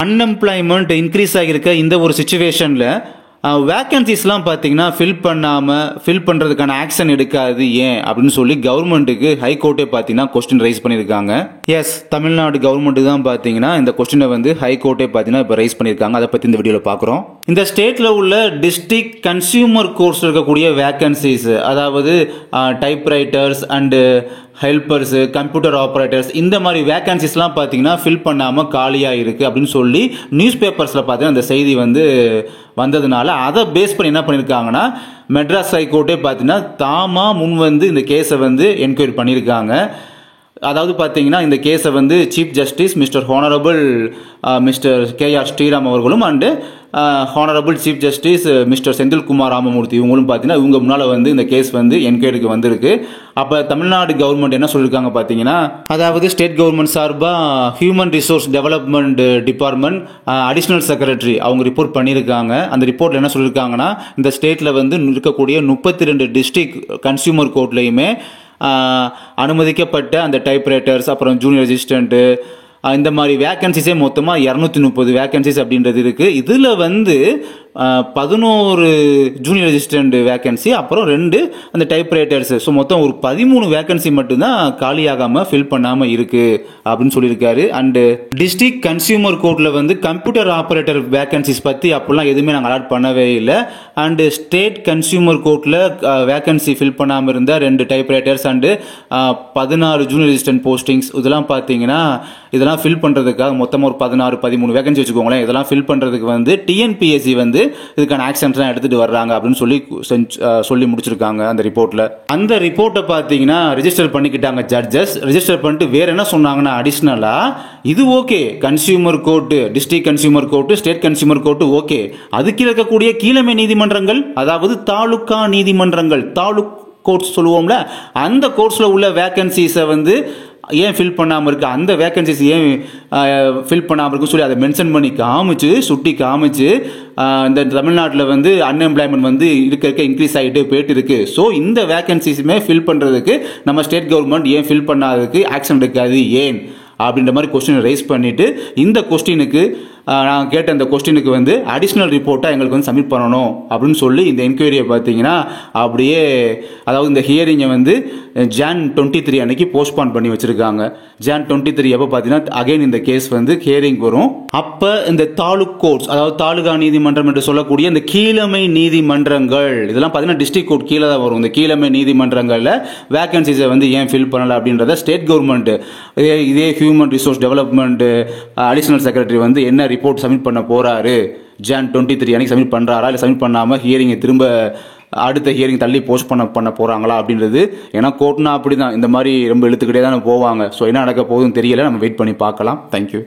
Unemployment increase ஆகியிருக்க இந்த ஒரு சுச்சுவேஷனில் வேக்கன்சிஸ்லாம் பார்த்தீங்கன்னா ஃபில் பண்ணுறதுக்கான ஆக்ஷன் எடுக்காது ஏன் அப்படின்னு சொல்லி கவர்மெண்ட்டுக்கு ஹைகோர்ட்டே பார்த்தீங்கன்னா கொஸ்டின் ரைஸ் பண்ணியிருக்காங்க. எஸ், தமிழ்நாடு கவர்மெண்ட் தான் பார்த்தீங்கன்னா இந்த கொஸ்டினை வந்து ஹைகோர்ட்டே பார்த்தீங்கன்னா இப்போ ரைஸ் பண்ணியிருக்காங்க. அதை பற்றி இந்த வீடியோவில் பார்க்குறோம். இந்த ஸ்டேட்டில் உள்ள டிஸ்ட்ரிக்ட் கன்சியூமர் கோர்ஸ் இருக்கக்கூடிய வேக்கன்சிஸ், அதாவது டைப்ரைட்டர்ஸ் அண்டு ஹெல்பர்ஸு, கம்ப்யூட்டர் ஆப்ரேட்டர்ஸ், இந்த மாதிரி வேக்கன்சிஸ்லாம் பார்த்தீங்கன்னா ஃபில் பண்ணாமல் காலியாக இருக்குது அப்படின்னு சொல்லி நியூஸ் பேப்பர்ஸில் பார்த்தீங்கன்னா அந்த செய்தி வந்து வந்ததுனால அதை பேஸ் பண்ணி என்ன பண்ணியிருக்காங்கன்னா மெட்ராஸ் ஹைகோர்ட்டே பார்த்தீங்கன்னா தாமா முன் வந்து இந்த கேஸை வந்து என்கொயரி பண்ணியிருக்காங்க. அதாவது பார்த்தீங்கன்னா இந்த கேஸை வந்து chief justice mister honourable mister KR Sriram அவர்களும் and honourable chief justice mister Senthilkumar Ramamurthy இவங்களும் பார்த்தீங்கன்னா இவங்க முன்னால் வந்து இந்த கேஸ் வந்து என்கொயரிக்கு வந்திருக்கு. அப்போ தமிழ்நாடு கவர்மெண்ட் என்ன சொல்லியிருக்காங்க பார்த்தீங்கன்னா, அதாவது ஸ்டேட் கவர்மெண்ட் சார்பாக human resource development department additional secretary அவங்க ரிப்போர்ட் பண்ணியிருக்காங்க. அந்த ரிப்போர்ட்டில் என்ன சொல்லியிருக்காங்கன்னா, இந்த ஸ்டேட்டில் வந்து இருக்கக்கூடிய 32 டிஸ்ட்ரிக்ட் கன்சியூமர் கோர்ட்லையுமே அனுமதிக்கப்பட்ட அந்த டைப்ரைட்டர்ஸ், அப்புறம் ஜூனியர் ரெசிஸ்டன்ட்டு, இந்த மாதிரி வேக்கன்சிஸே மொத்தமாக 230 வேக்கன்சிஸ் அப்படின்றது இருக்குது. இதில் வந்து 11 ஜூனியர் ரெசிஸ்டன்ட் வேக்கன்சி, அப்புறம் 2 அந்த டைப்ரைட்டர்ஸ். ஸோ மொத்தம் ஒரு 13 வேக்கன்சி மட்டும்தான் காலியாகாமல் ஃபில் பண்ணாமல் இருக்குது அப்படின்னு சொல்லியிருக்காரு. அண்டு டிஸ்ட்ரிக்ட் கன்சியூமர் கோர்ட்டில் வந்து கம்ப்யூட்டர் ஆப்ரேட்டர் வேக்கன்சிஸ் பற்றி அப்படிலாம் எதுவுமே நாங்கள் அலாட் பண்ணவே இல்லை. அண்டு ஸ்டேட் கன்சியூமர் கோர்ட்டில் வேக்கன்சி ஃபில் பண்ணாமல் இருந்த 2 டைப்ரைட்டர்ஸ் அண்டு 16 ஜூனியர் ரெசிஸ்டன்ட் போஸ்டிங்ஸ், இதெல்லாம் பார்த்தீங்கன்னா இதெல்லாம் ஃபில் பண்ணுறதுக்காக மொத்தமாக ஒரு 16-13 வேகன்சி வச்சுக்கோங்களேன். இதெல்லாம் ஃபில் பண்ணுறதுக்கு வந்து டிஎன்பிஎஸ்சி வந்து இதுக்கான ஆக்ஷன்ஸ்லாம் எடுத்துகிட்டு வர்றாங்க அப்படின்னு சொல்லி முடிச்சிருக்காங்க அந்த ரிப்போர்ட்டில். அந்த ரிப்போர்ட்டை பார்த்தீங்கன்னா ரெஜிஸ்டர் பண்ணிக்கிட்டாங்க ஜட்ஜஸ். ரெஜிஸ்டர் பண்ணிட்டு வேற என்ன சொன்னாங்கன்னா, அடிஷ்னலாக இது okay, consumer court, district consumer court, state consumer court okay, அதுக்கு இருக்கக்கூடிய கீழமை நீதிமன்றங்கள், அதாவது தாலுகா நீதிமன்றங்கள், தாலுக் கோர்ட்ஸ் சொல்லுவோம்ல, அந்த கோர்ட்ஸில் உள்ள வேக்கன்சிஸை வந்து ஏன் ஃபில் பண்ணாமல் இருக்குது, அந்த வேக்கன்சிஸ் ஏன் ஃபில் பண்ணாமல் இருக்குன்னு சொல்லி அதை மென்ஷன் பண்ணி சுட்டி காமிச்சு இந்த தமிழ்நாட்டில் வந்து அன்எம்ப்ளாய்மெண்ட் வந்து இருக்க இன்க்ரீஸ் ஆகிட்டு போயிட்டு இருக்கு. ஸோ இந்த வேக்கன்சிஸுமே ஃபில் பண்ணுறதுக்கு நம்ம ஸ்டேட் கவர்மெண்ட் ஏன் ஃபில் பண்ணாததுக்கு ஆக்ஷன் எடுக்காது ஏன் அப்படின்ற மாதிரி கொஸ்டின் ரைஸ் பண்ணிட்டு, இந்த கொஸ்டினுக்கு நான் கேட்ட இந்த கொஸ்டினுக்கு வந்து அடிஷ்னல் ரிப்போர்ட்டாக எங்களுக்கு வந்து சப்மிட் பண்ணணும் அப்படின்னு சொல்லி இந்த என்கொயரியை பார்த்தீங்கன்னா அப்படியே, அதாவது இந்த ஹியரிங்கை வந்து Jan 23 அன்னைக்கு போஸ்ட்பான் பண்ணி வச்சிருக்காங்க. Jan 23 எப்போ பார்த்தீங்கன்னா அகைன் இந்த கேஸ் வந்து ஹியரிங் வரும். அப்போ இந்த தாலுக் கோர்ட்ஸ், அதாவது தாலுகா நீதிமன்றம் என்று சொல்லக்கூடிய இந்த கீழமை நீதிமன்றங்கள், இதெல்லாம் பார்த்தீங்கன்னா டிஸ்ட்ரிக்ட் கோர்ட் கீழே தான் வரும். இந்த கீழமை நீதிமன்றங்களில் வேக்கன்சிஸை வந்து ஏன் ஃபில் பண்ணலை அப்படின்றத ஸ்டேட் கவர்மெண்ட் இதே human resource development additional secretary வந்து என்ன ரிப்போர்ட் சப்மிட் பண்ண போறாரு, Jan 23 அன்னைக்கு சப்மிட் பண்றாரா, இல்லை சப்மிட் பண்ணாமல் ஹியரிங்கை திரும்ப அடுத்த ஹியரிங் தள்ளி போஸ்ட் பண்ண போறாங்களா அப்படின்றது. ஏன்னா கோர்ட்னா அப்படிதான், இந்த மாதிரி ரொம்ப இழுத்துக்கிட்டே தான் போவாங்க. ஸோ என்ன நடக்க போகுதுன்னு தெரியல, நம்ம வெயிட் பண்ணி பார்க்கலாம். தேங்க்யூ.